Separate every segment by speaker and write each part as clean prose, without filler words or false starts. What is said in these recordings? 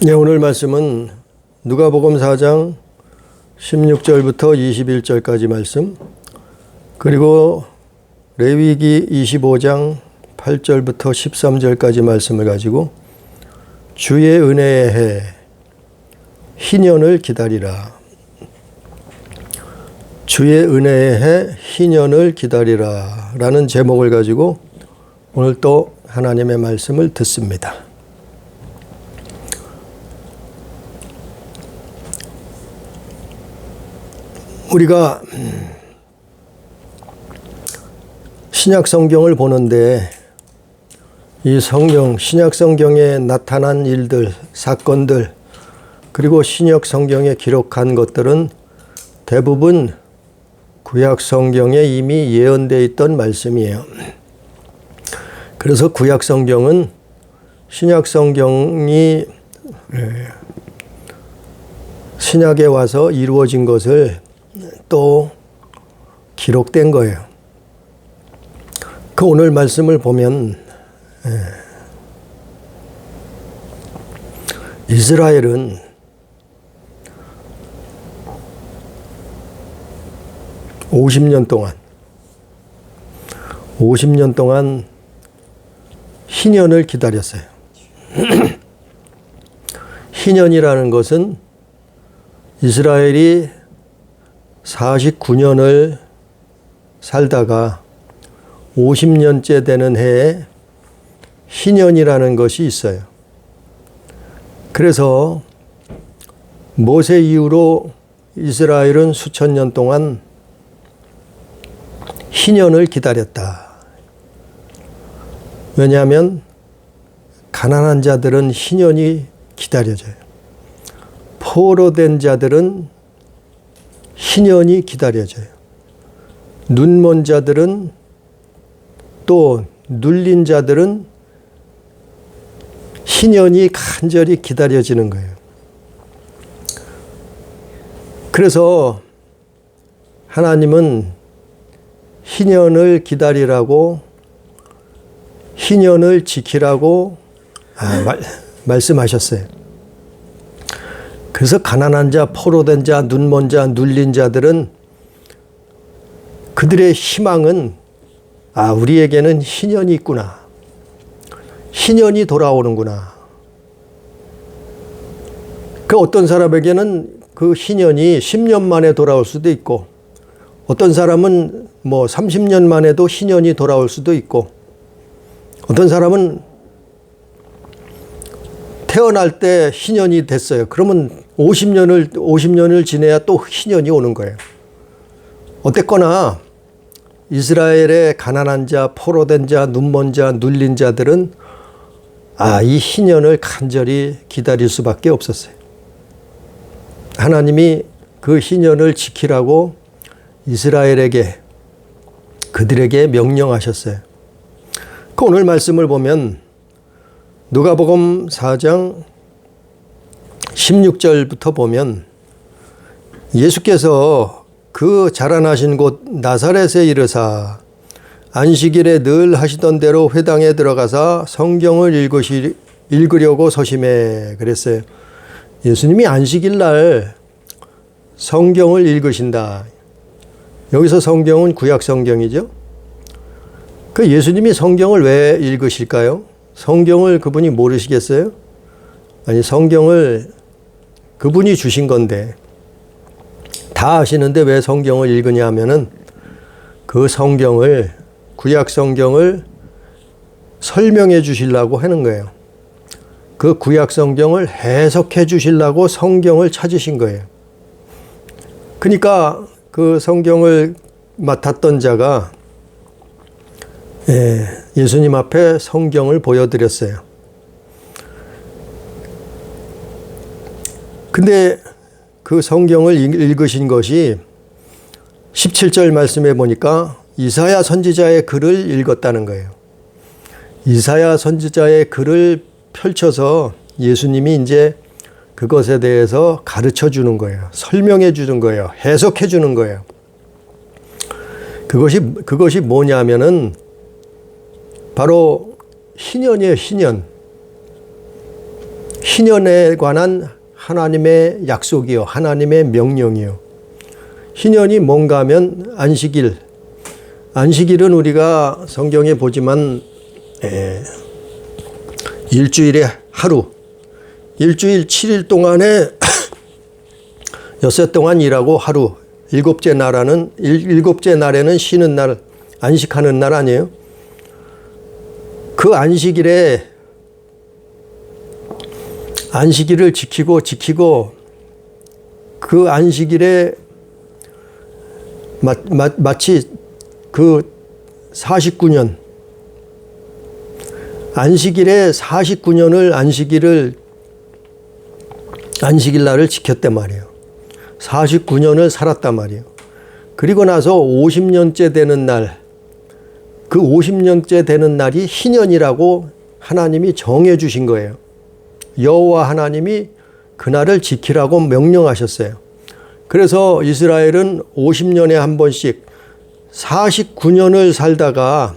Speaker 1: 네, 오늘 말씀은 누가복음 4장 16절부터 21절까지 말씀, 그리고 레위기 25장 8절부터 13절까지 말씀을 가지고 주의 은혜의 해 희년을 기다리라, 주의 은혜의 해 희년을 기다리라 라는 제목을 가지고 오늘 또 하나님의 말씀을 듣습니다. 우리가 신약 성경을 보는데 이 성경, 신약 성경에 나타난 일들, 사건들, 그리고 신약 성경에 기록한 것들은 대부분 구약 성경에 이미 예언되어 있던 말씀이에요. 그래서 구약 성경은 신약 성경이 신약에 와서 이루어진 것을 또 기록된 거예요. 그 오늘 말씀을 보면 이스라엘은 (50년) 동안 희년을 기다렸어요. 희년이라는 것은 이스라엘이 49년을 살다가 50년째 되는 해에 희년이라는 것이 있어요. 그래서 모세 이후로 이스라엘은 수천 년 동안 희년을 기다렸다. 왜냐하면 가난한 자들은 희년이 기다려져요. 포로된 자들은 희년이 기다려져요. 눈먼 자들은, 또 눌린 자들은 희년이 간절히 기다려지는 거예요. 그래서 하나님은 희년을 기다리라고, 희년을 지키라고 말씀하셨어요. 그래서 가난한 자, 포로된 자, 눈먼 자, 눌린 자들은 그들의 희망은 우리에게는 희년이 있구나. 희년이 돌아오는구나. 그 어떤 사람에게는 그 희년이 10년 만에 돌아올 수도 있고, 어떤 사람은 30년 만에도 희년이 돌아올 수도 있고, 어떤 사람은 태어날 때 희년이 됐어요. 그러면 50년을 지내야 또 희년이 오는 거예요. 어쨌거나 이스라엘의 가난한 자, 포로된 자, 눈먼 자, 눌린 자들은 이 희년을 간절히 기다릴 수밖에 없었어요. 하나님이 그 희년을 지키라고 이스라엘에게, 그들에게 명령하셨어요. 그 오늘 말씀을 보면 누가복음 4장 16절부터 보면 예수께서 그 자라나신 곳 나사렛에 이르사 안식일에 늘 하시던 대로 회당에 들어가사 성경을 읽으려고 서심해 그랬어요. 예수님이 안식일 날 성경을 읽으신다. 여기서 성경은 구약 성경이죠. 그 예수님이 성경을 왜 읽으실까요? 성경을 그분이 모르시겠어요? 아니, 성경을 그분이 주신 건데 다 아시는데 왜 성경을 읽으냐 하면은 그 성경을, 구약 성경을 설명해 주시려고 하는 거예요. 그 구약 성경을 해석해 주시려고 성경을 찾으신 거예요. 그러니까 그 성경을 맡았던 자가 예수님 앞에 성경을 보여드렸어요. 근데 그 성경을 읽으신 것이 17절 말씀에 보니까 이사야 선지자의 글을 읽었다는 거예요. 이사야 선지자의 글을 펼쳐서 예수님이 이제 그것에 대해서 가르쳐 주는 거예요. 설명해 주는 거예요. 해석해 주는 거예요. 그것이 뭐냐면은 바로 희년이에요, 희년. 희년에 관한 하나님의 약속이요, 하나님의 명령이요. 희년이 뭔가 하면 안식일. 안식일은 우리가 성경에 보지만 일주일에 하루, 일주일 7일 동안에 엿새 동안 일하고 하루, 일곱째 날에는 쉬는 날, 안식하는 날 아니에요? 그 안식일을 지키고 그 안식일에 마치 그 49년, 안식일에 49년을 안식일 날을 지켰단 말이에요. 49년을 살았단 말이에요. 그리고 나서 50년째 되는 날, 그 50년째 되는 날이 희년이라고 하나님이 정해 주신 거예요. 여호와 하나님이 그날을 지키라고 명령하셨어요. 그래서 이스라엘은 50년에 한 번씩 49년을 살다가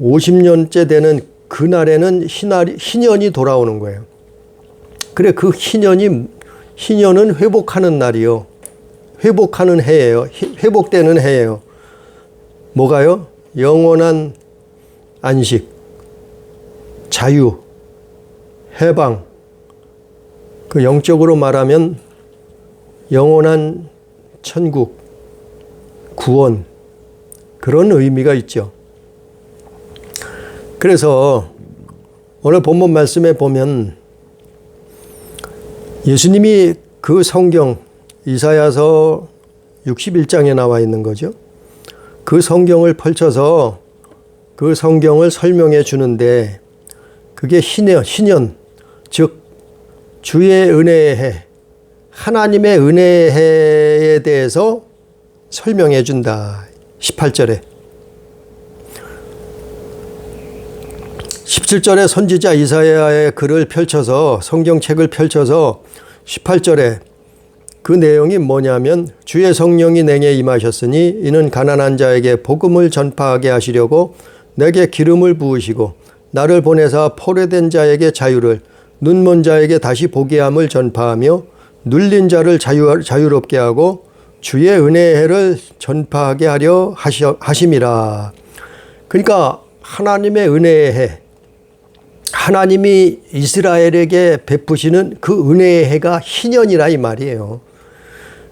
Speaker 1: 50년째 되는 그날에는 희년이 돌아오는 거예요. 그래, 그 희년은 회복하는 날이요. 회복하는 해예요. 회복되는 해예요. 뭐가요? 영원한 안식, 자유, 해방. 그 영적으로 말하면 영원한 천국, 구원, 그런 의미가 있죠. 그래서 오늘 본문 말씀에 보면 예수님이 그 성경, 이사야서 61장에 나와 있는 거죠. 그 성경을 펼쳐서 그 성경을 설명해 주는데 그게 희년, 즉 주의 은혜의 해, 하나님의 은혜의 해에 대해서 설명해 준다. 18절에. 17절에 선지자 이사야의 글을 펼쳐서, 성경책을 펼쳐서 18절에 그 내용이 뭐냐면, 주의 성령이 내게 임하셨으니 이는 가난한 자에게 복음을 전파하게 하시려고 내게 기름을 부으시고 나를 보내사 포로된 자에게 자유를, 눈먼 자에게 다시 보게 함을 전파하며 눌린 자를 자유롭게 하고 주의 은혜의 해를 전파하게 하려 하심이라. 그러니까 하나님의 은혜의 해, 하나님이 이스라엘에게 베푸시는 그 은혜의 해가 희년이라 이 말이에요.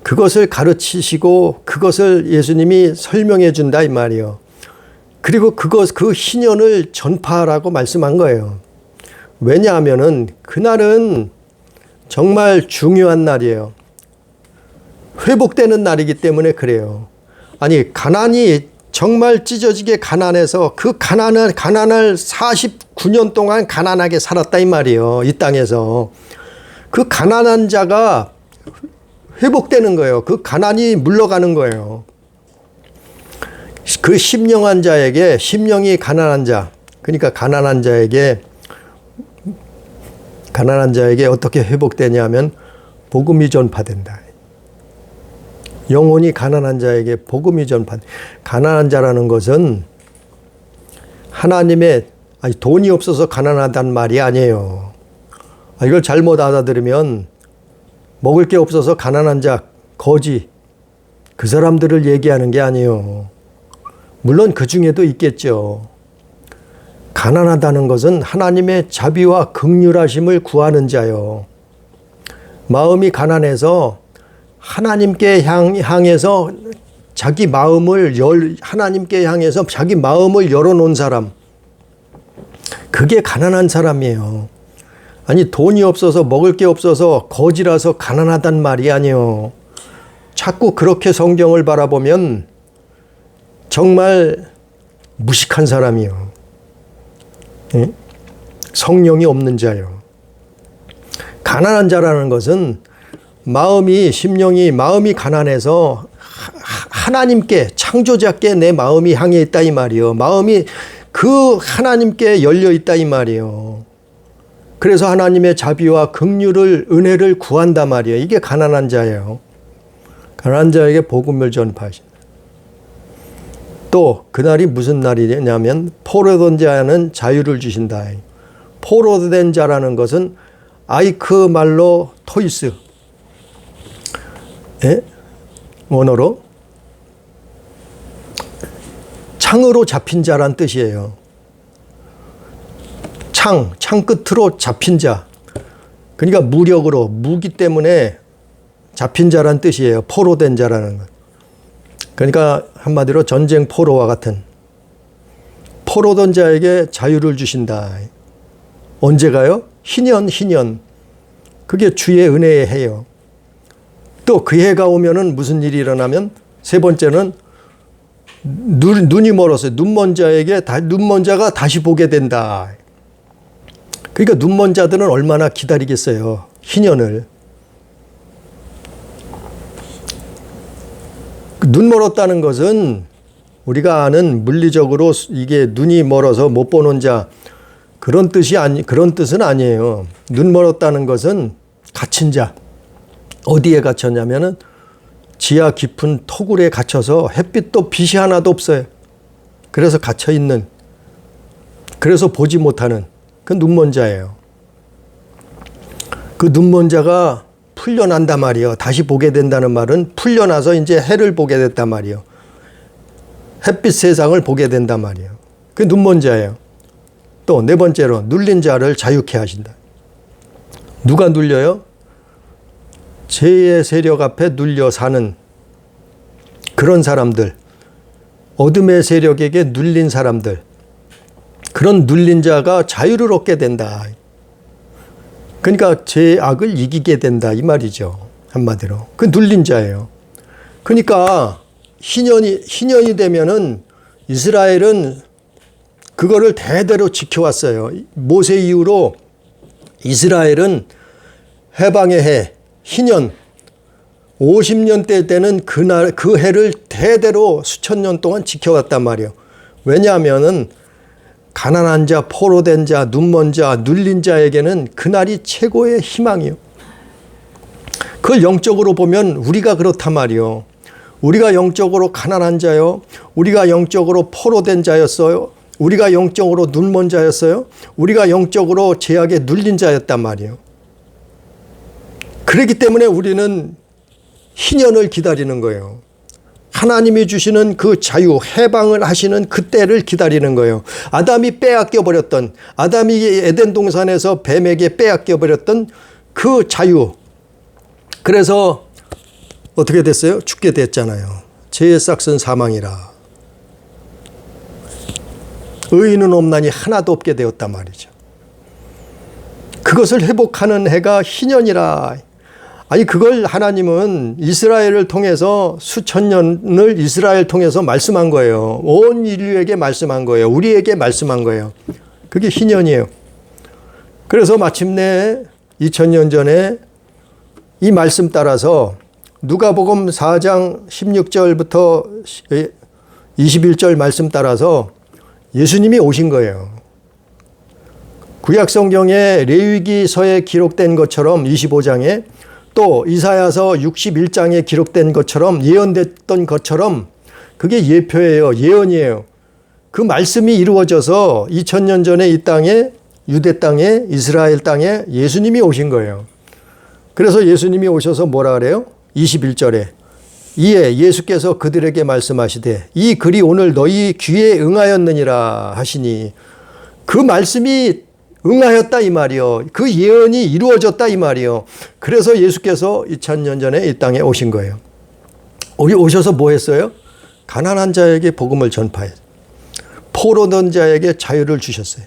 Speaker 1: 그것을 가르치시고 그것을 예수님이 설명해 준다 이 말이에요. 그리고 그 희년을 전파하라고 말씀한 거예요. 왜냐하면은 그날은 정말 중요한 날이에요. 회복되는 날이기 때문에 그래요. 아니, 가난이 정말 찢어지게 가난해서 그 가난을 49년 동안 가난하게 살았다 이 말이에요. 이 땅에서. 그 가난한 자가 회복되는 거예요. 그 가난이 물러가는 거예요. 그 심령한 자에게, 심령이 가난한 자, 그러니까 가난한 자에게 어떻게 회복되냐면 복음이 전파된다. 영혼이 가난한 자에게 복음이 가난한 자라는 것은 하나님의, 돈이 없어서 가난하다는 말이 아니에요. 이걸 잘못 알아들으면 먹을 게 없어서 가난한 자, 거지, 그 사람들을 얘기하는 게 아니에요. 물론 그 중에도 있겠죠. 가난하다는 것은 하나님의 자비와 긍휼하심을 구하는 자요. 마음이 가난해서 하나님께 향해서 자기 마음을 하나님께 향해서 자기 마음을 열어놓은 사람, 그게 가난한 사람이에요. 아니, 돈이 없어서 먹을 게 없어서 거지라서 가난하단 말이 아니에요. 자꾸 그렇게 성경을 바라보면 정말 무식한 사람이요. 성령이 없는 자요. 가난한 자라는 것은 마음이 가난해서 하나님께, 창조자께 내 마음이 향해 있다 이 말이요. 마음이 그 하나님께 열려 있다 이 말이요. 그래서 하나님의 자비와 긍휼을, 은혜를 구한단 말이에요. 이게 가난한 자예요. 가난한 자에게 복음을 전파하신다. 또 그날이 무슨 날이냐면 포로된 자는 자유를 주신다. 포로된 자라는 것은 아이크 말로 토이스. 예? 원어로 창으로 잡힌 자란 뜻이에요. 창 끝으로 잡힌 자. 그러니까 무력으로, 무기 때문에 잡힌 자란 뜻이에요. 포로된 자라는 것. 그러니까 한마디로 전쟁 포로와 같은. 포로된 자에게 자유를 주신다. 언제가요? 희년. 그게 주의 은혜의 해요. 또 그 해가 오면은 무슨 일이 일어나면, 세 번째는 눈이 멀어서 눈먼 자가 다시 보게 된다. 그러니까 눈먼 자들은 얼마나 기다리겠어요. 희년을. 눈 멀었다는 것은 우리가 아는 물리적으로 이게 눈이 멀어서 못 보는 자, 그런 뜻은 아니에요. 눈 멀었다는 것은 갇힌 자. 어디에 갇혔냐면은 지하 깊은 토굴에 갇혀서 햇빛도 빛이 하나도 없어요. 그래서 갇혀 있는, 그래서 보지 못하는 그 눈먼 자예요. 그 눈먼 자가 풀려난단 말이에요. 다시 보게 된다는 말은 풀려나서 이제 해를 보게 됐단 말이에요. 햇빛 세상을 보게 된단 말이에요. 그 눈먼 자예요. 또 네 번째로 눌린 자를 자유케 하신다. 누가 눌려요? 죄의 세력 앞에 눌려 사는 그런 사람들, 어둠의 세력에게 눌린 사람들, 그런 눌린 자가 자유를 얻게 된다. 그러니까 죄악을 이기게 된다 이 말이죠. 한마디로. 그 눌린 자예요. 그러니까 희년이 되면은 이스라엘은 그거를 대대로 지켜왔어요. 모세 이후로 이스라엘은 해방의 해, 희년, 50년대 때는 그 해를 대대로 수천 년 동안 지켜왔단 말이에요. 왜냐하면은 가난한 자, 포로된 자, 눈먼 자, 눌린 자에게는 그날이 최고의 희망이요. 그걸 영적으로 보면 우리가 그렇단 말이요. 우리가 영적으로 가난한 자요. 우리가 영적으로 포로된 자였어요. 우리가 영적으로 눈먼 자였어요. 우리가 영적으로 죄악에 눌린 자였단 말이에요. 그렇기 때문에 우리는 희년을 기다리는 거예요. 하나님이 주시는 그 자유, 해방을 하시는 그때를 기다리는 거예요. 아담이 빼앗겨 버렸던, 아담이 에덴 동산에서 뱀에게 빼앗겨 버렸던 그 자유. 그래서 어떻게 됐어요? 죽게 됐잖아요. 죄의 싹은 사망이라. 의인은 없나니 하나도 없게 되었단 말이죠. 그것을 회복하는 해가 희년이라. 아니 그걸 하나님은 이스라엘을 통해서 수천 년을 이스라엘 통해서 말씀한 거예요. 온 인류에게 말씀한 거예요. 우리에게 말씀한 거예요. 그게 희년이에요. 그래서 마침내 2000년 전에 이 말씀 따라서 누가복음 4장 16절부터 21절 말씀 따라서 예수님이 오신 거예요. 구약 성경에 레위기서에 기록된 것처럼 25장에 또 이사야서 61장에 기록된 것처럼 예언됐던 것처럼 그게 예표예요. 예언이에요. 그 말씀이 이루어져서 2000년 전에 이 땅에 유대 땅에 이스라엘 땅에 예수님이 오신 거예요. 그래서 예수님이 오셔서 뭐라 그래요? 21절에 이에 예수께서 그들에게 말씀하시되 이 글이 오늘 너희 귀에 응하였느니라 하시니 그 말씀이 응하였다 이 말이요. 그 예언이 이루어졌다 이 말이요. 그래서 예수께서 2000년 전에 이 땅에 오신 거예요. 오셔서 뭐 했어요? 가난한 자에게 복음을 전파했어요. 포로된 자에게 자유를 주셨어요.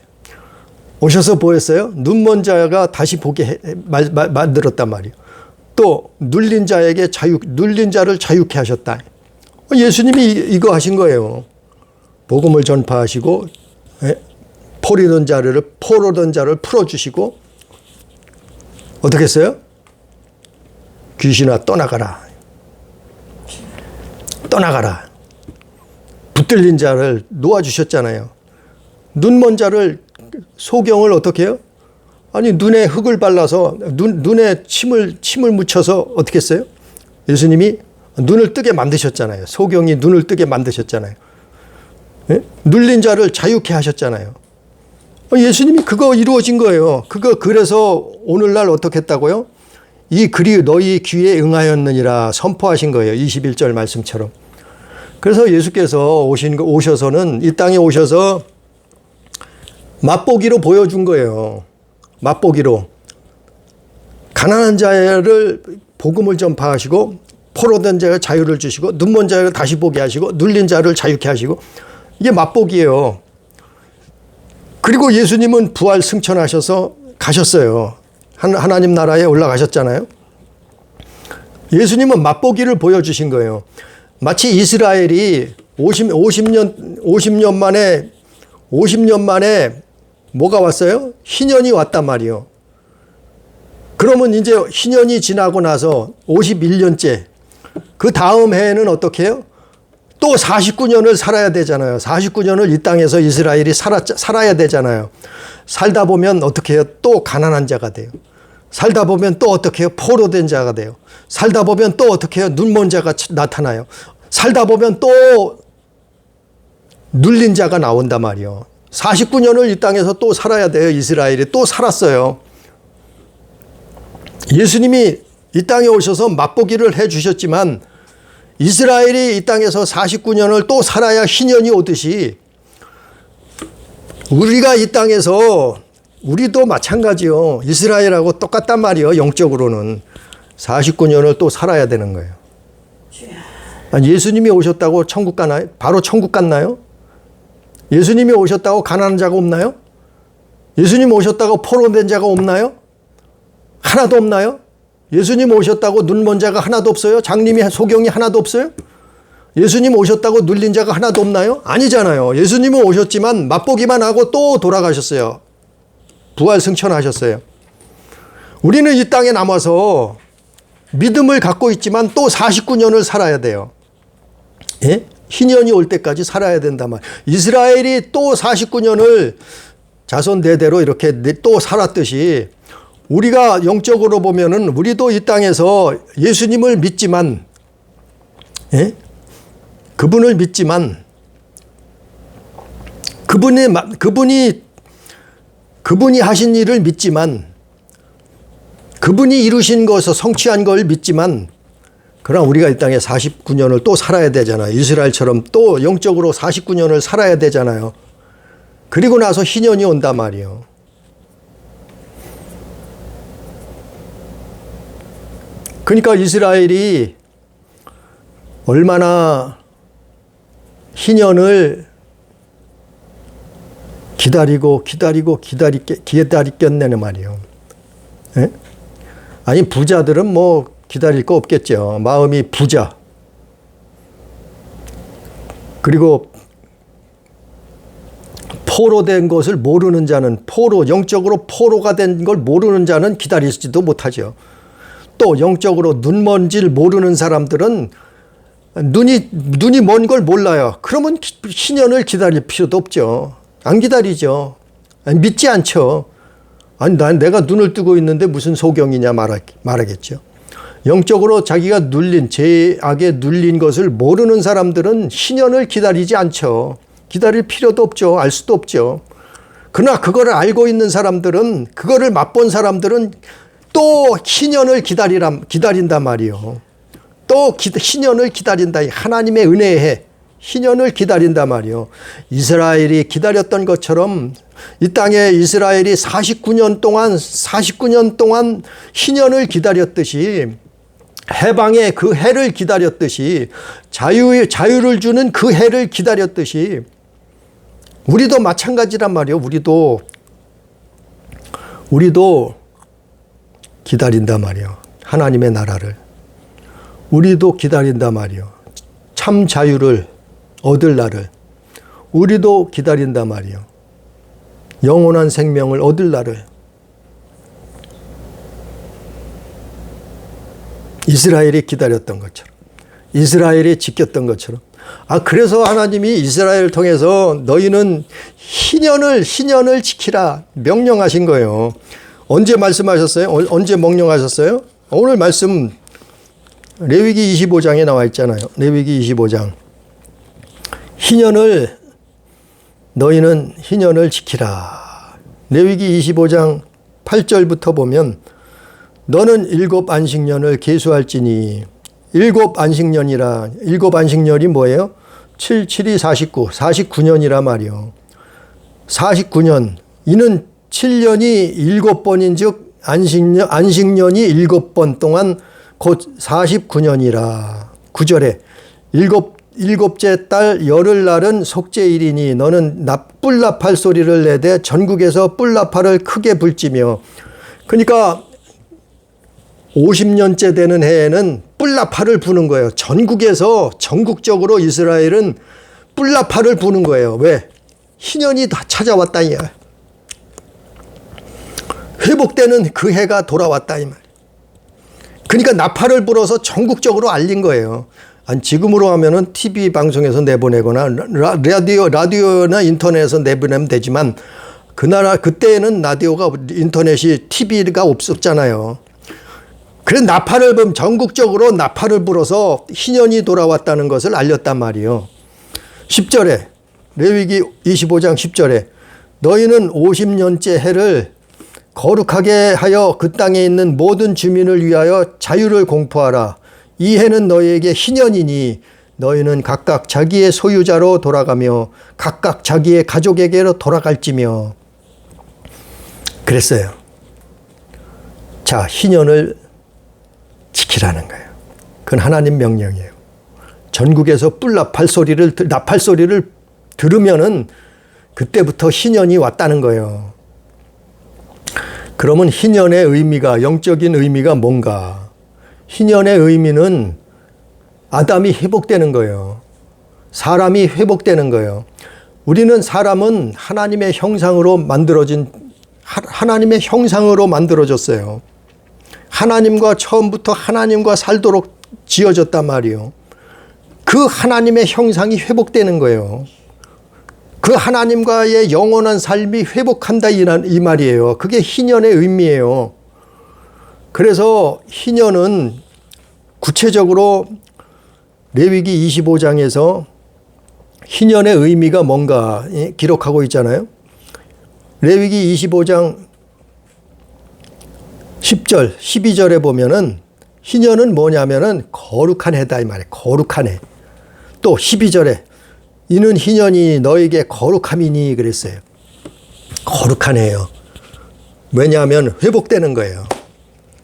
Speaker 1: 오셔서 뭐 했어요? 눈먼 자가 다시 보게 만들었단 말이에요. 또 눌린 자에게 눌린 자를 자유케 하셨다. 예수님이 이거 하신 거예요. 복음을 전파하시고 포로된 자를 풀어주시고 어떻게 했어요? 귀신아 떠나가라. 떠나가라. 붙들린 자를 놓아주셨잖아요. 눈먼 자를 소경을 어떻게 해요? 아니 눈에 흙을 발라서 눈에 침을 묻혀서 어떻게 했어요? 예수님이 눈을 뜨게 만드셨잖아요. 소경이 눈을 뜨게 만드셨잖아요. 예? 눌린 자를 자유케 하셨잖아요. 예수님이 그거 이루어진 거예요. 그래서 오늘날 어떻게 했다고요? 이 글이 너희 귀에 응하였느니라 선포하신 거예요. 21절 말씀처럼. 그래서 예수께서 오셔서는 이 땅에 오셔서 맛보기로 보여준 거예요. 맛보기로. 가난한 자를 복음을 전파하시고 포로된 자에 자유를 주시고 눈먼 자를 다시 보게 하시고 눌린 자를 자유케 하시고 이게 맛보기예요. 그리고 예수님은 부활 승천하셔서 가셨어요. 하나님 나라에 올라가셨잖아요. 예수님은 맛보기를 보여주신 거예요. 마치 이스라엘이 50년 만에 뭐가 왔어요? 희년이 왔단 말이에요. 그러면 이제 희년이 지나고 나서 51년째 그 다음 해에는 어떻게 해요? 또 49년을 살아야 되잖아요. 49년을 이 땅에서 이스라엘이 살아야 되잖아요. 살다 보면 어떻게 해요? 또 가난한 자가 돼요. 살다 보면 또 어떻게 해요? 포로된 자가 돼요. 살다 보면 또 어떻게 해요? 눈먼 자가 나타나요. 살다 보면 또 눌린 자가 나온단 말이에요. 49년을 이 땅에서 또 살아야 돼요. 이스라엘이 또 살았어요. 예수님이 이 땅에 오셔서 맛보기를 해 주셨지만 이스라엘이 이 땅에서 49년을 또 살아야 희년이 오듯이 우리가 이 땅에서 우리도 마찬가지요. 이스라엘하고 똑같단 말이에요. 영적으로는 49년을 또 살아야 되는 거예요. 아니, 예수님이 오셨다고 천국 가나요? 바로 천국 갔나요? 예수님이 오셨다고 가난한 자가 없나요? 예수님 오셨다고 포로된 자가 없나요? 하나도 없나요? 예수님 오셨다고 눈먼 자가 하나도 없어요? 장님이 소경이 하나도 없어요? 예수님 오셨다고 눌린 자가 하나도 없나요? 아니잖아요. 예수님은 오셨지만 맛보기만 하고 또 돌아가셨어요. 부활 승천하셨어요. 우리는 이 땅에 남아서 믿음을 갖고 있지만 또 49년을 살아야 돼요. 예? 희년이 올 때까지 살아야 된단 말이에요. 이스라엘이 또 49년을 자손 대대로 이렇게 또 살았듯이 우리가 영적으로 보면은 우리도 이 땅에서 예수님을 믿지만, 예? 그분을 믿지만, 그분이 하신 일을 믿지만, 그분이 이루신 것을 성취한 걸 믿지만, 그러나 우리가 이 땅에 49년을 또 살아야 되잖아요. 이스라엘처럼 또 영적으로 49년을 살아야 되잖아요. 그리고 나서 희년이 온단 말이에요. 그러니까 이스라엘이 얼마나 희년을 기다리겠냐는 말이에요. 예? 아니, 부자들은 뭐 기다릴 거 없겠죠. 마음이 부자. 그리고 포로된 것을 모르는 자는 영적으로 포로가 된 걸 모르는 자는 기다리지도 못하죠. 또 영적으로 눈먼지를 모르는 사람들은 눈이 먼 걸 몰라요. 그러면 희년을 기다릴 필요도 없죠. 안 기다리죠. 믿지 않죠. 아니, 내가 눈을 뜨고 있는데 무슨 소경이냐 말하겠죠. 영적으로 자기가 죄악에 눌린 것을 모르는 사람들은 희년을 기다리지 않죠. 기다릴 필요도 없죠. 알 수도 없죠. 그러나 그거를 알고 있는 사람들은, 그거를 맛본 사람들은 또 희년을 기다린단 말이에요. 또 희년을 기다린다. 하나님의 은혜에 희년을 기다린단 말이에요. 이스라엘이 기다렸던 것처럼 이 땅에 이스라엘이 49년 동안 희년을 기다렸듯이, 해방의 그 해를 기다렸듯이, 자유를 주는 그 해를 기다렸듯이 우리도 마찬가지란 말이에요. 우리도 기다린단 말이에요. 하나님의 나라를. 우리도 기다린단 말이에요. 참 자유를 얻을 날을. 우리도 기다린단 말이에요. 영원한 생명을 얻을 날을. 이스라엘이 기다렸던 것처럼, 이스라엘이 지켰던 것처럼. 그래서 하나님이 이스라엘을 통해서 너희는 희년을 지키라 명령하신 거예요. 언제 말씀하셨어요? 언제 명령하셨어요? 오늘 말씀 레위기 25장에 나와 있잖아요. 레위기 25장. 너희는 희년을 지키라. 레위기 25장 8절부터 보면 너는 7 안식년을 계수할지니 7 안식년이라. 7 안식년이 뭐예요? 7, 7이 49, 49년이라 말이요. 49년. 이는 7년이 7번인 즉 안식년이 7번 동안 곧 49년이라. 9절에 일곱째 달 열흘날은 속죄일이니 너는 뿔나팔 소리를 내되 전국에서 뿔나팔을 크게 불지며. 그러니까 50년째 되는 해에는 뿔나팔을 부는 거예요. 전국적으로 이스라엘은 뿔나팔을 부는 거예요. 왜? 희년이 다 찾아왔다 이 말. 회복되는 그 해가 돌아왔다 이 말. 그러니까 나팔을 불어서 전국적으로 알린 거예요. 아니, 지금으로 하면은 TV 방송에서 내보내거나 라디오나 인터넷에서 내보내면 되지만 그때는 라디오가 인터넷이 TV가 없었잖아요. 그래서 전국적으로 나팔을 불어서 희년이 돌아왔다는 것을 알렸단 말이에요. 10절에 레위기 25장 10절에 너희는 50년째 해를 거룩하게 하여 그 땅에 있는 모든 주민을 위하여 자유를 공포하라. 이 해는 너희에게 희년이니 너희는 각각 자기의 소유자로 돌아가며 각각 자기의 가족에게로 돌아갈지며. 그랬어요. 자, 희년을 지키라는 거예요. 그건 하나님 명령이에요. 전국에서 나팔 소리를 들으면은 그때부터 희년이 왔다는 거예요. 그러면 희년의 의미가, 영적인 의미가 뭔가? 희년의 의미는 아담이 회복되는 거예요. 사람이 회복되는 거예요. 우리는 사람은 하나님의 형상으로 만들어졌어요. 처음부터 하나님과 살도록 지어졌단 말이에요. 그 하나님의 형상이 회복되는 거예요. 그 하나님과의 영원한 삶이 회복한다 이 말이에요. 그게 희년의 의미예요. 그래서 희년은 구체적으로 레위기 25장에서 희년의 의미가 뭔가 기록하고 있잖아요. 레위기 25장 10절, 12절에 보면은 희년은 뭐냐면은 거룩한 해다 이 말이에요. 거룩한 해. 또 12절에 이는 희년이 너에게 거룩함이니 그랬어요. 거룩한 해요. 왜냐하면 회복되는 거예요.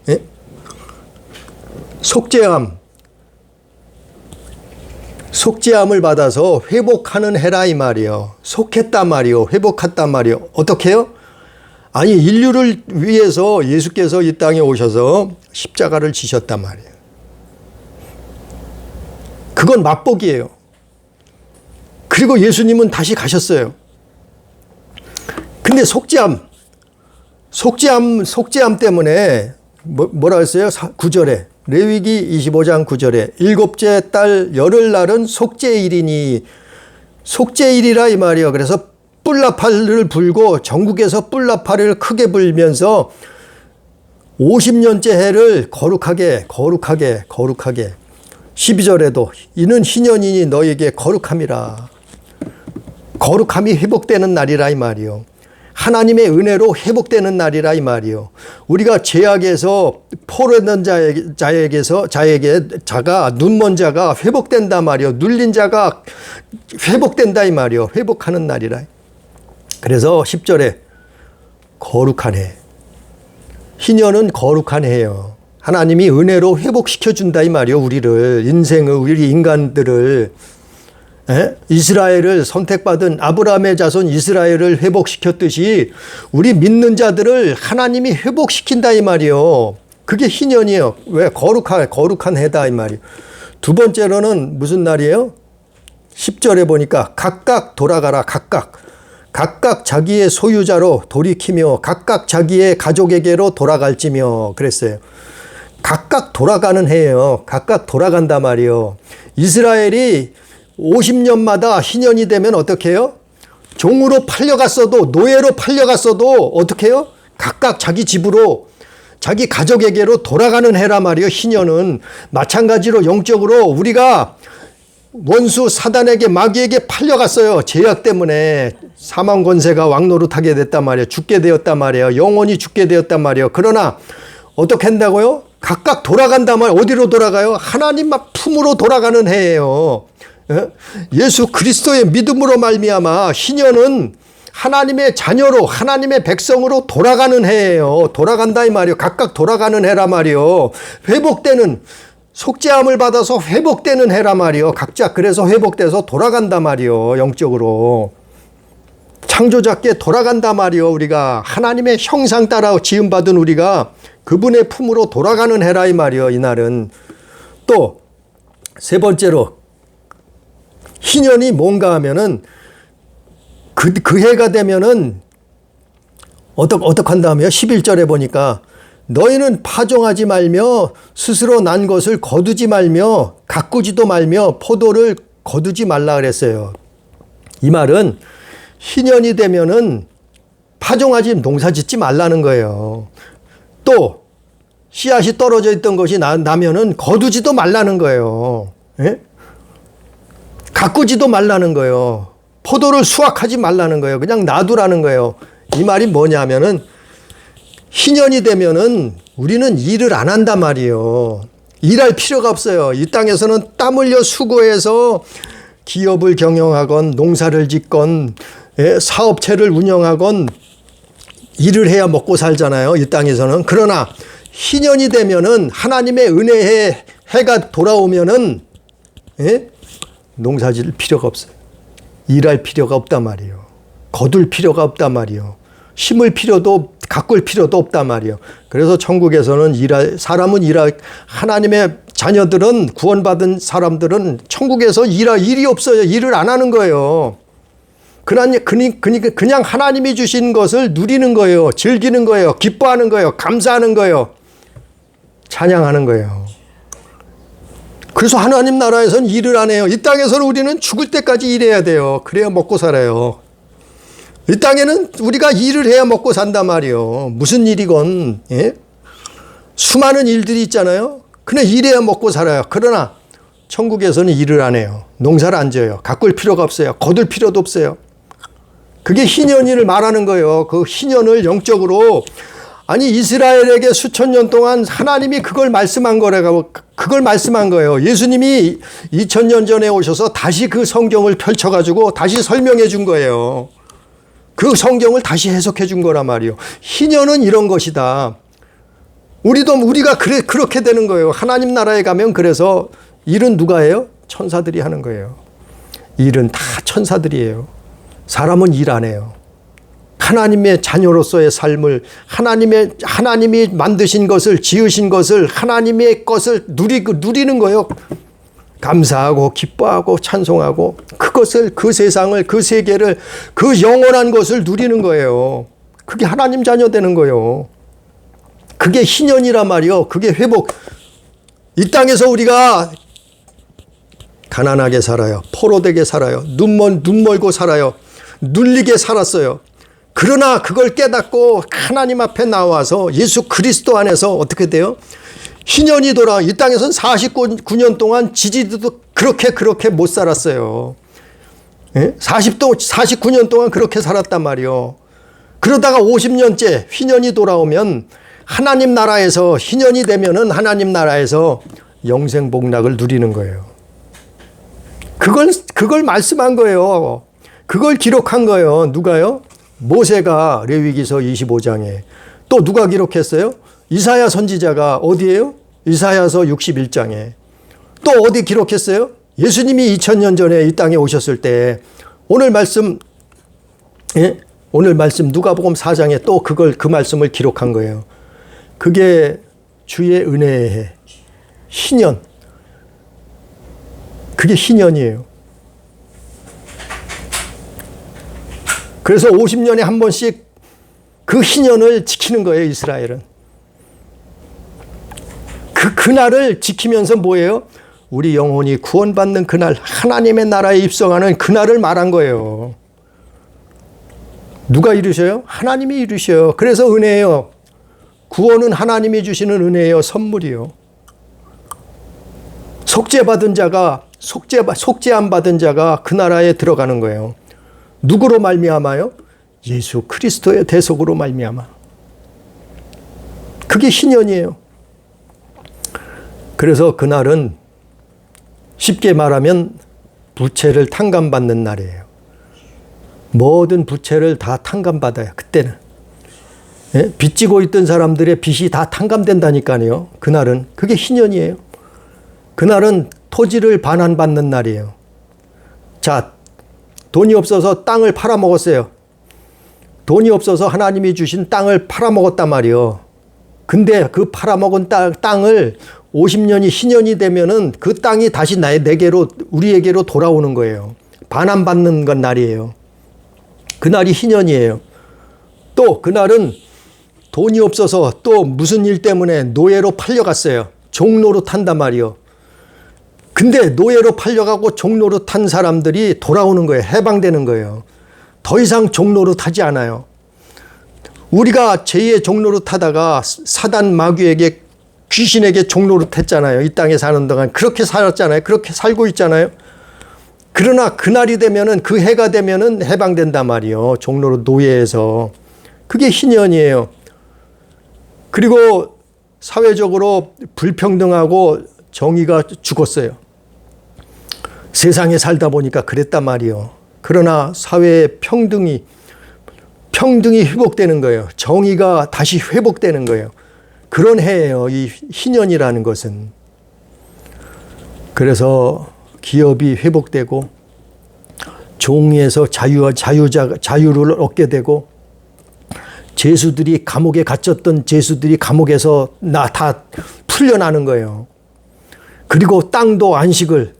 Speaker 1: 예? 속죄함을 받아서 회복하는 해라 이 말이에요. 속했단 말이에요. 회복했단 말이에요. 어떻게 해요? 아니, 인류를 위해서 예수께서 이 땅에 오셔서 십자가를 지셨단 말이에요. 그건 맛복이에요. 그리고 예수님은 다시 가셨어요. 근데 속죄함 때문에 뭐라 했어요? 9절에 레위기 25장 9절에 일곱째 달 열흘날은 속죄일이니 속죄일이라 이 말이에요. 그래서 뿔나팔을 불고 전국에서 뿔나팔을 크게 불면서 50년째 해를 거룩하게 12절에도 이는 희년이니 너에게 거룩함이라. 거룩함이 회복되는 날이라 이 말이요. 하나님의 은혜로 회복되는 날이라 이 말이요. 우리가 죄악에서 포로된 자가 눈먼 자가 회복된다 말이요. 눌린 자가 회복된다 이 말이요. 회복하는 날이라. 그래서 10절에 거룩한 해. 희년은 거룩한 해예요. 하나님이 은혜로 회복시켜 준다 이 말이요. 우리 인간들을. 이스라엘을 선택받은 아브라함의 자손 이스라엘을 회복시켰듯이 우리 믿는 자들을 하나님이 회복시킨다 이 말이요. 그게 희년이에요. 왜? 거룩한 해다 이 말이요. 두 번째로는 무슨 날이에요? 10절에 보니까 각각 돌아가라. 각각 자기의 소유자로 돌이키며 각각 자기의 가족에게로 돌아갈지며 그랬어요. 각각 돌아가는 해예요. 각각 돌아간다 말이요. 이스라엘이 50년마다 희년이 되면 어떻게 해요? 종으로 팔려갔어도 노예로 팔려갔어도 어떻게 해요? 각각 자기 집으로 자기 가족에게로 돌아가는 해라 말이요. 희년은 마찬가지로 영적으로 우리가 원수 사단에게 마귀에게 팔려갔어요. 죄악 때문에 사망 권세가 왕노릇하게 됐단 말이에요. 죽게 되었단 말이에요. 영원히 죽게 되었단 말이에요. 그러나 어떻게 한다고요? 각각 돌아간단 말이에요. 어디로 돌아가요? 하나님 품으로 돌아가는 해예요. 예수 그리스도의 믿음으로 말미암아 희년은 하나님의 자녀로 하나님의 백성으로 돌아가는 해예요. 돌아간다 이 말이에요. 각각 돌아가는 해라 말이에요. 회복되는 속죄함을 받아서 회복되는 해라 말이요. 각자 그래서 회복돼서 돌아간다 말이요. 영적으로. 창조자께 돌아간다 말이요. 우리가 하나님의 형상 따라 지음받은 우리가 그분의 품으로 돌아가는 해라 이 말이요. 이날은. 또 세 번째로 희년이 뭔가 하면은 그 해가 되면은 어떻게 한다며 11절에 보니까 너희는 파종하지 말며 스스로 난 것을 거두지 말며 가꾸지도 말며 포도를 거두지 말라 그랬어요. 이 말은 희년이 되면은 파종하지 농사 짓지 말라는 거예요. 또 씨앗이 떨어져 있던 것이 나면은 거두지도 말라는 거예요. 예? 가꾸지도 말라는 거예요. 포도를 수확하지 말라는 거예요. 그냥 놔두라는 거예요. 이 말이 뭐냐면은 희년이 되면은 우리는 일을 안 한단 말이에요. 일할 필요가 없어요. 이 땅에서는 땀 흘려 수고해서 기업을 경영하건 농사를 짓건 사업체를 운영하건 일을 해야 먹고 살잖아요. 이 땅에서는. 그러나 희년이 되면은 하나님의 은혜의 해가 돌아오면은 농사 지을 필요가 없어요. 일할 필요가 없단 말이에요. 거둘 필요가 없단 말이에요. 심을 필요도 가꿀 필요도 없단 말이에요. 그래서 천국에서는 사람은 하나님의 자녀들은 구원받은 사람들은 천국에서 일이 없어요. 일을 안 하는 거예요. 그냥 하나님이 주신 것을 누리는 거예요. 즐기는 거예요. 기뻐하는 거예요. 감사하는 거예요. 찬양하는 거예요. 그래서 하나님 나라에서는 일을 안 해요. 이 땅에서는 우리는 죽을 때까지 일해야 돼요. 그래야 먹고 살아요. 이 땅에는 우리가 일을 해야 먹고 산단 말이에요. 무슨 일이건 수많은 일들이 있잖아요. 그냥 일해야 먹고 살아요. 그러나 천국에서는 일을 안 해요. 농사를 안 지어요. 가꿀 필요가 없어요. 거둘 필요도 없어요. 그게 희년을 말하는 거예요. 그 희년을 영적으로 이스라엘에게 수천 년 동안 하나님이 그걸 말씀한 거라고 그걸 말씀한 거예요. 예수님이 2000년 전에 오셔서 다시 그 성경을 펼쳐가지고 다시 설명해 준 거예요. 그 성경을 다시 해석해 준 거란 말이에요. 희년은 이런 것이다. 우리가 그렇게 되는 거예요. 하나님 나라에 가면 그래서 일은 누가 해요? 천사들이 하는 거예요. 일은 다 천사들이에요. 사람은 일 안 해요. 하나님의 자녀로서의 삶을 하나님이 만드신 것을 지으신 것을 하나님의 것을 누리는 거예요. 감사하고 기뻐하고 찬송하고 그것을 그 세상을 그 세계를 그 영원한 것을 누리는 거예요. 그게 하나님 자녀 되는 거예요. 그게 희년이란 말이요. 그게 회복. 이 땅에서 우리가 가난하게 살아요. 포로되게 살아요. 눈 멀고 살아요. 눌리게 살았어요. 그러나 그걸 깨닫고 하나님 앞에 나와서 예수 그리스도 안에서 어떻게 돼요? 희년이 돌아. 이 땅에서는 49년 동안 지지도 그렇게 못 살았어요. 49년 동안 그렇게 살았단 말이요. 그러다가 50년째 희년이 돌아오면 하나님 나라에서 희년이 되면은 하나님 나라에서 영생 복락을 누리는 거예요. 그걸 말씀한 거예요. 그걸 기록한 거예요. 누가요? 모세가 레위기서 25장에. 또 누가 기록했어요? 이사야 선지자가 어디예요? 이사야서 61장에. 또 어디 기록했어요? 예수님이 2000년 전에 이 땅에 오셨을 때 오늘 말씀 누가복음 4장에 또 그 말씀을 기록한 거예요. 그게 주의 은혜의 해. 희년. 그게 희년이에요. 그래서 50년에 한 번씩 그 희년을 지키는 거예요, 이스라엘은. 그날을 지키면서 뭐예요? 우리 영혼이 구원받는 그날, 하나님의 나라에 입성하는 그날을 말한 거예요. 누가 이루셔요? 하나님이 이루셔요. 그래서 은혜예요. 구원은 하나님이 주시는 은혜예요. 선물이요. 속죄받은 자가 속죄 안 받은 자가 그 나라에 들어가는 거예요. 누구로 말미암아요? 예수 그리스도의 대속으로 말미암아. 그게 희년이에요. 그래서 그날은 쉽게 말하면 부채를 탕감받는 날이에요. 모든 부채를 다 탕감받아요. 그때는. 예? 빚지고 있던 사람들의 빚이 다 탕감된다니까요. 그날은. 그게 희년이에요. 그날은 토지를 반환받는 날이에요. 자, 돈이 없어서 땅을 팔아먹었어요. 돈이 없어서 하나님이 주신 땅을 팔아먹었단 말이에요. 근데 그 팔아먹은 땅을 50년이 희년이 되면은 그 땅이 다시 내게로, 우리에게로 돌아오는 거예요. 반환받는 건 날이에요. 그날이 희년이에요. 또 그날은 돈이 없어서 또 무슨 일 때문에 노예로 팔려갔어요. 종로로 탄단 말이에요. 근데 노예로 팔려가고 종로로 탄 사람들이 돌아오는 거예요. 해방되는 거예요. 더 이상 종로로 타지 않아요. 우리가 제2의 종로로 타다가 사단 마귀에게 귀신에게 종로로 탔잖아요. 이 땅에 사는 동안 그렇게 살았잖아요. 그렇게 살고 있잖아요. 그러나 그날이 되면은, 그 해가 되면은 해방된단 말이에요. 종로로 노예에서. 그게 희년이에요. 그리고 사회적으로 불평등하고 정의가 죽었어요. 세상에 살다 보니까 그랬단 말이에요. 그러나 사회의 평등이 회복되는 거예요. 정의가 다시 회복되는 거예요. 그런 해예요. 이 희년이라는 것은. 그래서 기업이 회복되고 종에서 자유를 얻게 되고, 죄수들이 감옥에 갇혔던 죄수들이 감옥에서 다 풀려나는 거예요. 그리고 땅도 안식을,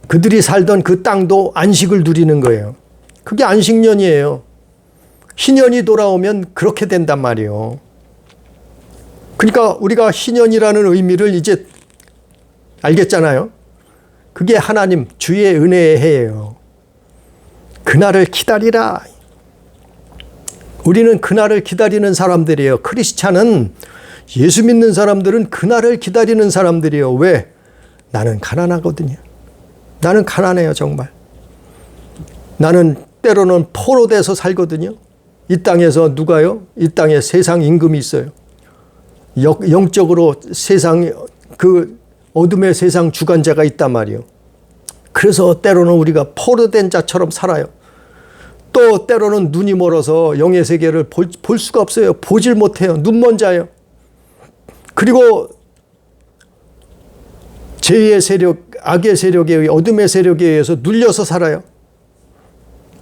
Speaker 1: 그들이 살던 그 땅도 안식을 누리는 거예요. 그게 안식년이에요. 희년이 돌아오면 그렇게 된단 말이에요. 그러니까 우리가 희년이라는 의미를 이제 알겠잖아요. 그게 하나님 주의 은혜의 해예요. 그날을 기다리라. 우리는 그날을 기다리는 사람들이에요. 크리스찬은, 예수 믿는 사람들은 그날을 기다리는 사람들이에요. 왜? 나는 가난하거든요. 나는 가난해요, 정말. 나는 때로는 포로돼서 살거든요. 이 땅에서 누가요? 이 땅에 세상 임금이 있어요. 영적으로 세상, 그 어둠의 세상 주관자가 있단 말이에요. 그래서 때로는 우리가 포로된 자처럼 살아요. 또 때로는 눈이 멀어서 영의 세계를 볼 수가 없어요. 보질 못해요. 눈먼 자예요. 그리고 제2의 세력, 악의 세력에 의해, 어둠의 세력에 의해서 눌려서 살아요.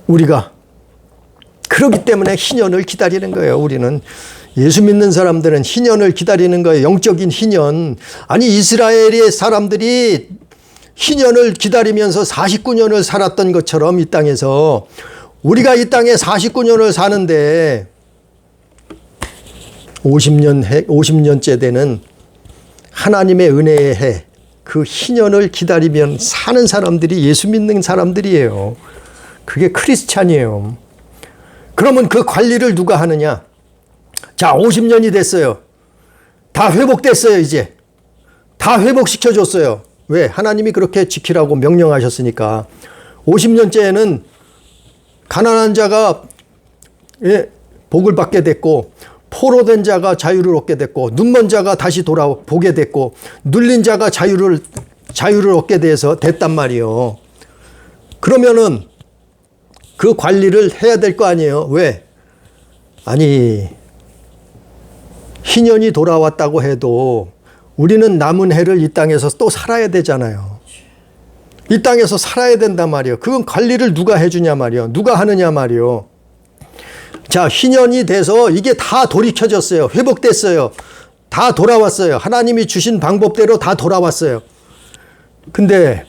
Speaker 1: 우리가. 그렇기 때문에 희년을 기다리는 거예요. 우리는. 예수 믿는 사람들은 희년을 기다리는 거예요. 영적인 희년. 아니, 이스라엘의 사람들이 희년을 기다리면서 49년을 살았던 것처럼 이 땅에서 우리가 이 땅에 49년을 사는데 50년째 되는 하나님의 은혜의 해, 그 희년을 기다리면 사는 사람들이 예수 믿는 사람들이에요. 그게 크리스찬이에요. 그러면 그 관리를 누가 하느냐? 자, 50년이 됐어요. 다 회복됐어요, 이제. 다 회복시켜줬어요. 왜? 하나님이 그렇게 지키라고 명령하셨으니까. 50년째에는 가난한 자가 복을 받게 됐고, 포로된 자가 자유를 얻게 됐고, 눈먼 자가 다시 보게 됐고, 눌린 자가 자유를 얻게 됐단 말이에요. 그러면은 그 관리를 해야 될 거 아니에요. 왜? 아니, 희년이 돌아왔다고 해도 우리는 남은 해를 이 땅에서 또 살아야 되잖아요. 이 땅에서 살아야 된단 말이에요. 그건 관리를 누가 해주냐 말이에요. 누가 하느냐 말이에요. 자, 희년이 돼서 이게 다 돌이켜졌어요. 회복됐어요. 다 돌아왔어요. 하나님이 주신 방법대로 다 돌아왔어요. 근데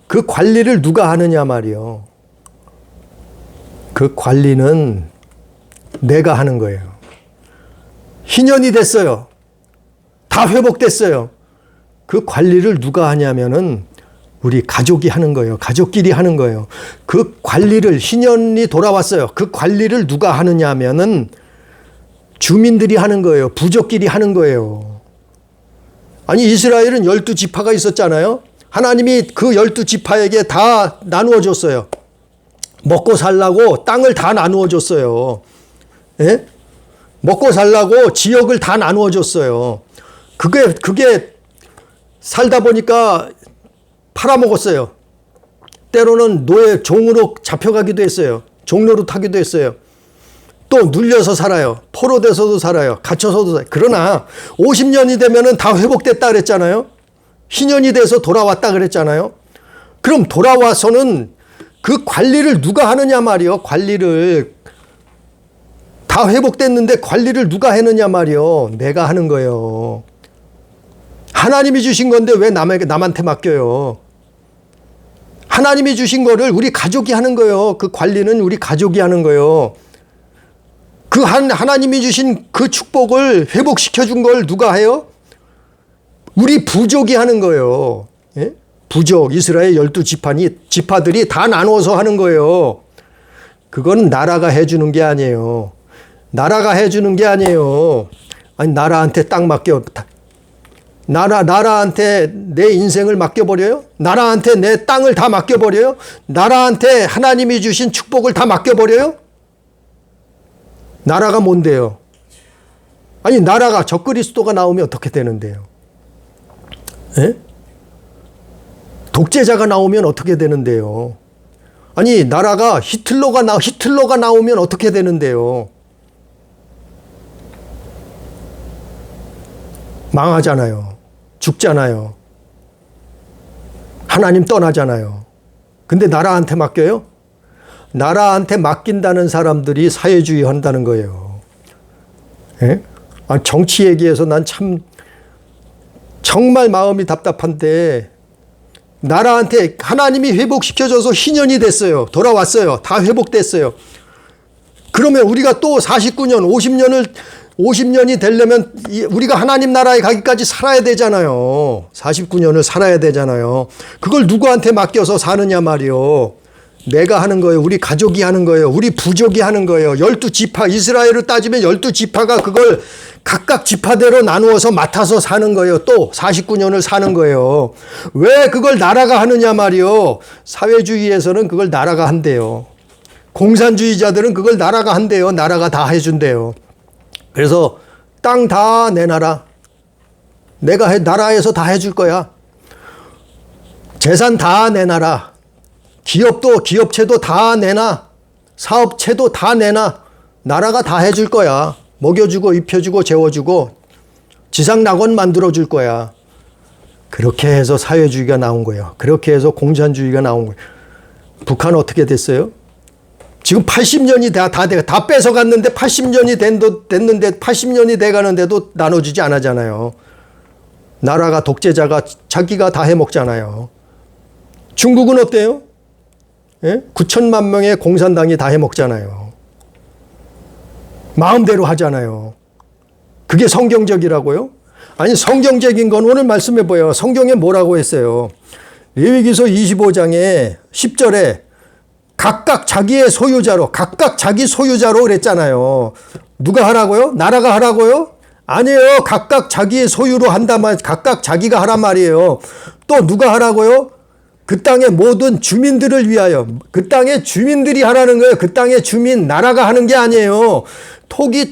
Speaker 1: 그 관리를 누가 하느냐 말이에요. 그 관리는 내가 하는 거예요. 희년이 됐어요. 다 회복됐어요. 그 관리를 누가 하냐면은 우리 가족이 하는 거예요. 가족끼리 하는 거예요. 그 관리를, 희년이 돌아왔어요. 그 관리를 누가 하느냐 하면은 주민들이 하는 거예요. 부족끼리 하는 거예요. 아니, 이스라엘은 12지파가 있었잖아요. 하나님이 그 12지파에게 다 나누어 줬어요. 먹고 살라고 땅을 다 나누어 줬어요. 예? 먹고 살라고 지역을 다 나누어 줬어요. 그게 살다 보니까 팔아먹었어요. 때로는 노예 종으로 잡혀가기도 했어요. 종로릇 하기도 했어요. 또 눌려서 살아요. 포로돼서도 살아요. 갇혀서도 살아요. 그러나 50년이 되면은 다 회복됐다 그랬잖아요. 희년이 돼서 돌아왔다 그랬잖아요. 그럼 돌아와서는 그 관리를 누가 하느냐 말이요. 관리를 다 회복됐는데 관리를 누가 하느냐 말이요. 내가 하는 거예요. 하나님이 주신 건데 왜 남한테 맡겨요. 하나님이 주신 거를 우리 가족이 하는 거예요. 그 관리는 우리 가족이 하는 거예요. 하나님이 주신 그 축복을 회복시켜 준 걸 누가 해요? 우리 부족이 하는 거예요. 예? 부족, 이스라엘 12지파들이 다 나누어서 하는 거예요. 그건 나라가 해주는 게 아니에요. 나라가 해주는 게 아니에요. 아니, 나라한테 땅 나라한테 내 인생을 맡겨버려요? 나라한테 내 땅을 다 맡겨버려요? 나라한테 하나님이 주신 축복을 다 맡겨버려요? 나라가 뭔데요? 아니, 나라가 적그리스도가 나오면 어떻게 되는데요? 예? 독재자가 나오면 어떻게 되는데요? 아니, 나라가 히틀러가 나오면 어떻게 되는데요? 망하잖아요. 죽잖아요. 하나님 떠나잖아요. 근데 나라한테 맡겨요? 나라한테 맡긴다는 사람들이 사회주의 한다는 거예요. 예? 정치 얘기해서 난 참 정말 마음이 답답한데, 나라한테 하나님이 회복시켜줘서 희년이 됐어요. 돌아왔어요. 다 회복됐어요. 그러면 우리가 또 49년, 50년이 되려면 우리가 하나님 나라에 가기까지 살아야 되잖아요. 49년을 살아야 되잖아요. 그걸 누구한테 맡겨서 사느냐 말이요. 내가 하는 거예요. 우리 가족이 하는 거예요. 우리 부족이 하는 거예요. 12지파, 이스라엘을 따지면 12지파가 그걸 각각 지파대로 나누어서 맡아서 사는 거예요. 또 49년을 사는 거예요. 왜 그걸 나라가 하느냐 말이요. 사회주의에서는 그걸 나라가 한대요. 공산주의자들은 그걸 나라가 한대요. 나라가 다 해준대요. 그래서 땅 다 내놔라. 내가 나라에서 다 해줄 거야. 재산 다 내놔라. 기업체도 다 내놔. 사업체도 다 내놔. 나라가 다 해줄 거야. 먹여주고 입혀주고 재워주고 지상낙원 만들어줄 거야. 그렇게 해서 사회주의가 나온 거예요. 그렇게 해서 공산주의가 나온 거예요. 북한은 어떻게 됐어요? 지금 80년이 다 뺏어갔는데 80년이 됐는데 80년이 돼가는데도 나눠주지 않았잖아요. 나라가 독재자가 자기가 다 해먹잖아요. 중국은 어때요? 예? 9천만 명의 공산당이 다 해먹잖아요. 마음대로 하잖아요. 그게 성경적이라고요? 아니, 성경적인 건 오늘 말씀해 보여. 성경에 뭐라고 했어요? 레위기서 25장에 10절에 각각 자기의 소유자로, 각각 자기 소유자로 그랬잖아요. 누가 하라고요? 나라가 하라고요? 아니에요. 각각 자기의 소유로 한다면 각각 자기가 하란 말이에요. 또 누가 하라고요? 그 땅의 모든 주민들을 위하여. 그 땅의 주민들이 하라는 거예요. 그 땅의 주민, 나라가 하는 게 아니에요.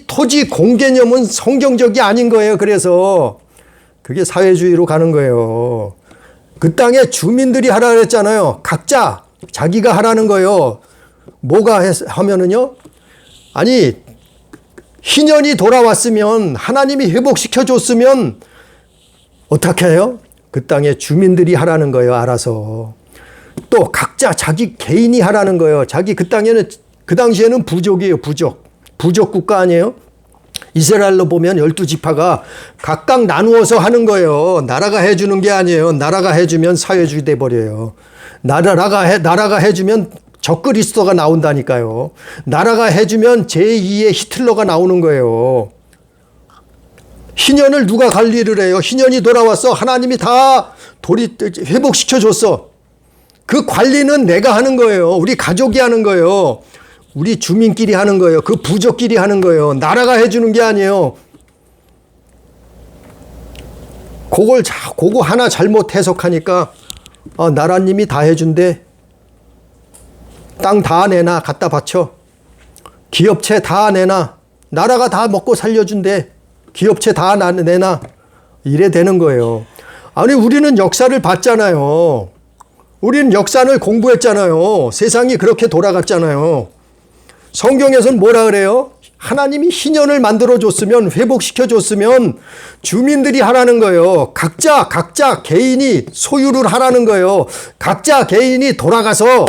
Speaker 1: 토지 공개념은 성경적이 아닌 거예요. 그래서 그게 사회주의로 가는 거예요. 그 땅의 주민들이 하라 그랬잖아요. 각자 자기가 하라는 거예요. 뭐가 하면은요? 아니, 희년이 돌아왔으면, 하나님이 회복시켜 줬으면 어떻게 해요? 그 땅의 주민들이 하라는 거예요. 알아서. 또 각자 자기 개인이 하라는 거예요. 그 땅에는, 그 당시에는 부족이에요. 부족 국가 아니에요? 이스라엘로 보면 12지파가 각각 나누어서 하는 거예요. 나라가 해주는 게 아니에요. 나라가 해주면 사회주의 돼버려요. 나라가 해주면 적그리스도가 나온다니까요. 나라가 해주면 제2의 히틀러가 나오는 거예요. 희년을 누가 관리를 해요? 희년이 돌아왔어. 하나님이 다 회복시켜줬어. 그 관리는 내가 하는 거예요. 우리 가족이 하는 거예요. 우리 주민끼리 하는 거예요. 그 부족끼리 하는 거예요. 나라가 해주는 게 아니에요. 그거 하나 잘못 해석하니까 나라님이 다 해준대. 땅 다 내놔. 갖다 바쳐. 기업체 다 내놔. 나라가 다 먹고 살려준대. 기업체 다 내놔. 이래 되는 거예요. 아니, 우리는 역사를 봤잖아요. 우리는 역사를 공부했잖아요. 세상이 그렇게 돌아갔잖아요. 성경에서는 뭐라 그래요? 하나님이 희년을 만들어줬으면, 회복시켜줬으면 주민들이 하라는 거예요. 각자 개인이 소유를 하라는 거예요. 각자 개인이 돌아가서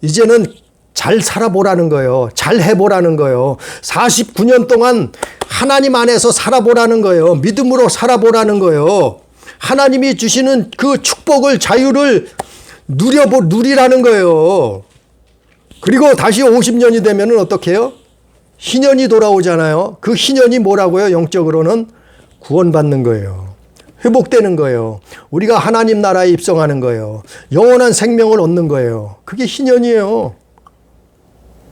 Speaker 1: 이제는 잘 살아보라는 거예요. 잘 해보라는 거예요. 49년 동안 하나님 안에서 살아보라는 거예요. 믿음으로 살아보라는 거예요. 하나님이 주시는 그 축복을, 자유를 누리라는 거예요. 그리고 다시 50년이 되면은 어떻게 해요? 희년이 돌아오잖아요. 그 희년이 뭐라고요? 영적으로는 구원받는 거예요. 회복되는 거예요. 우리가 하나님 나라에 입성하는 거예요. 영원한 생명을 얻는 거예요. 그게 희년이에요.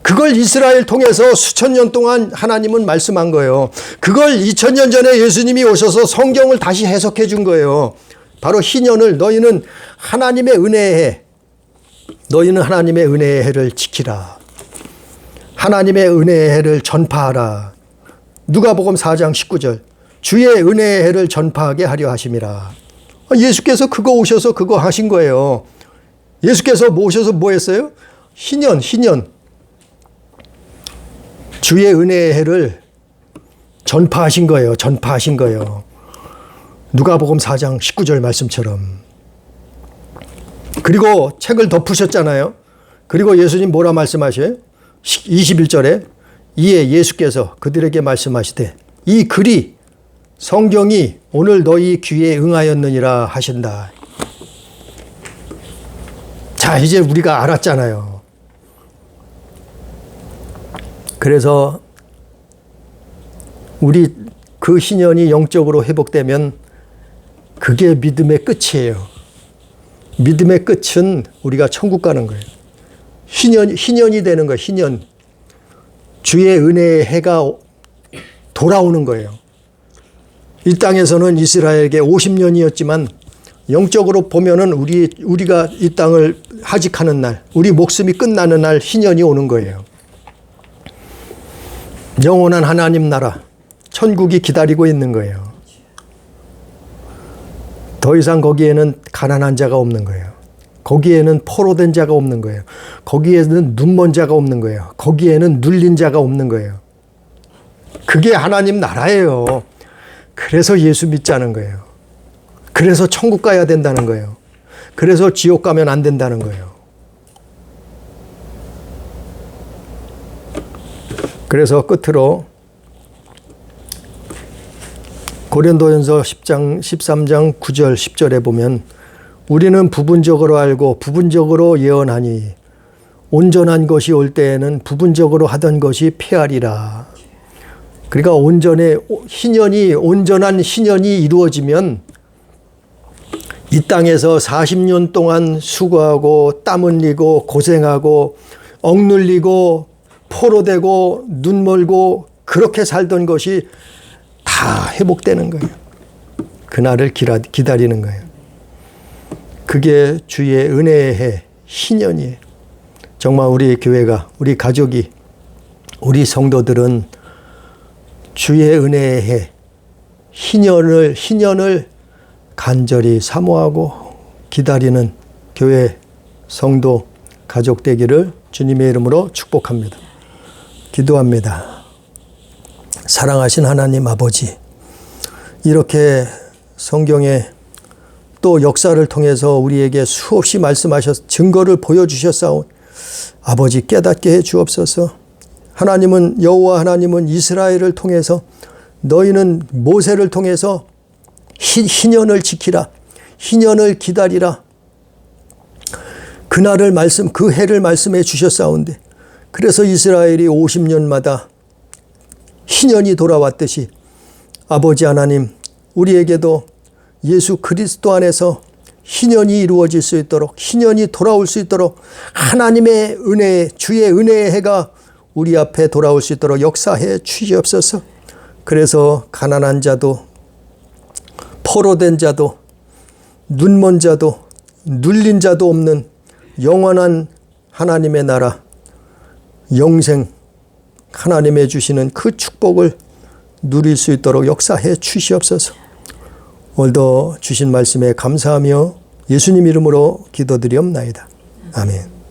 Speaker 1: 그걸 이스라엘 통해서 수천 년 동안 하나님은 말씀한 거예요. 그걸 2000년 전에 예수님이 오셔서 성경을 다시 해석해 준 거예요. 바로 희년을 너희는 하나님의 은혜의 해, 너희는 하나님의 은혜의 해를 지키라. 하나님의 은혜의 해를 전파하라. 누가복음 4장 19절. 주의 은혜의 해를 전파하게 하려 하심이라. 예수께서 그거 오셔서 그거 하신 거예요. 예수께서 오셔서 뭐 했어요? 희년. 주의 은혜의 해를 전파하신 거예요. 전파하신 거예요. 누가복음 4장 19절 말씀처럼. 그리고 책을 덮으셨잖아요. 그리고 예수님 뭐라 말씀하셔요? 21절에 이에 예수께서 그들에게 말씀하시되 이 글이 성경이 오늘 너희 귀에 응하였느니라 하신다. 자, 이제 우리가 알았잖아요. 그래서 우리 그 희년이 영적으로 회복되면 그게 믿음의 끝이에요. 믿음의 끝은 우리가 천국 가는 거예요. 희년이 되는 거예요. 희년. 주의 은혜의 해가 돌아오는 거예요. 이 땅에서는 이스라엘에게 50년이었지만 영적으로 보면은 우리가 이 땅을 하직하는 날, 우리 목숨이 끝나는 날 희년이 오는 거예요. 영원한 하나님 나라, 천국이 기다리고 있는 거예요. 더 이상 거기에는 가난한 자가 없는 거예요. 거기에는 포로된 자가 없는 거예요. 거기에는 눈먼 자가 없는 거예요. 거기에는 눌린 자가 없는 거예요. 그게 하나님 나라예요. 그래서 예수 믿자는 거예요. 그래서 천국 가야 된다는 거예요. 그래서 지옥 가면 안 된다는 거예요. 그래서 끝으로 고린도전서 13장 9절 10절에 보면 우리는 부분적으로 알고 부분적으로 예언하니 온전한 것이 올 때에는 부분적으로 하던 것이 폐하리라. 그러니까 온전한 희년이 이루어지면 이 땅에서 40년 동안 수고하고 땀 흘리고 고생하고 억눌리고 포로되고 눈멀고 그렇게 살던 것이 다 회복되는 거예요. 그날을 기다리는 거예요. 그게 주의 은혜의 해, 희년이에요. 정말 우리 교회가, 우리 가족이, 우리 성도들은 주의 은혜의 해, 희년을 간절히 사모하고 기다리는 교회, 성도, 가족 되기를 주님의 이름으로 축복합니다. 기도합니다. 사랑하신 하나님 아버지, 이렇게 성경에 또 역사를 통해서 우리에게 수없이 말씀하셔서 증거를 보여주셨사온 아버지 깨닫게 해 주옵소서. 하나님은 여호와 하나님은 이스라엘을 통해서 너희는 모세를 통해서 희년을 지키라. 희년을 기다리라. 그날을 그 해를 말씀해 주셨사온데 그래서 이스라엘이 50년마다 희년이 돌아왔듯이 아버지 하나님 우리에게도 예수 그리스도 안에서 희년이 이루어질 수 있도록 희년이 돌아올 수 있도록 하나님의 은혜 주의 은혜의 해가 우리 앞에 돌아올 수 있도록 역사해 주시옵소서. 그래서 가난한 자도 포로된 자도 눈먼 자도 눌린 자도 없는 영원한 하나님의 나라, 영생, 하나님의 주시는 그 축복을 누릴 수 있도록 역사해 주시옵소서. 오늘도 주신 말씀에 감사하며 예수님 이름으로 기도드리옵나이다. 아멘.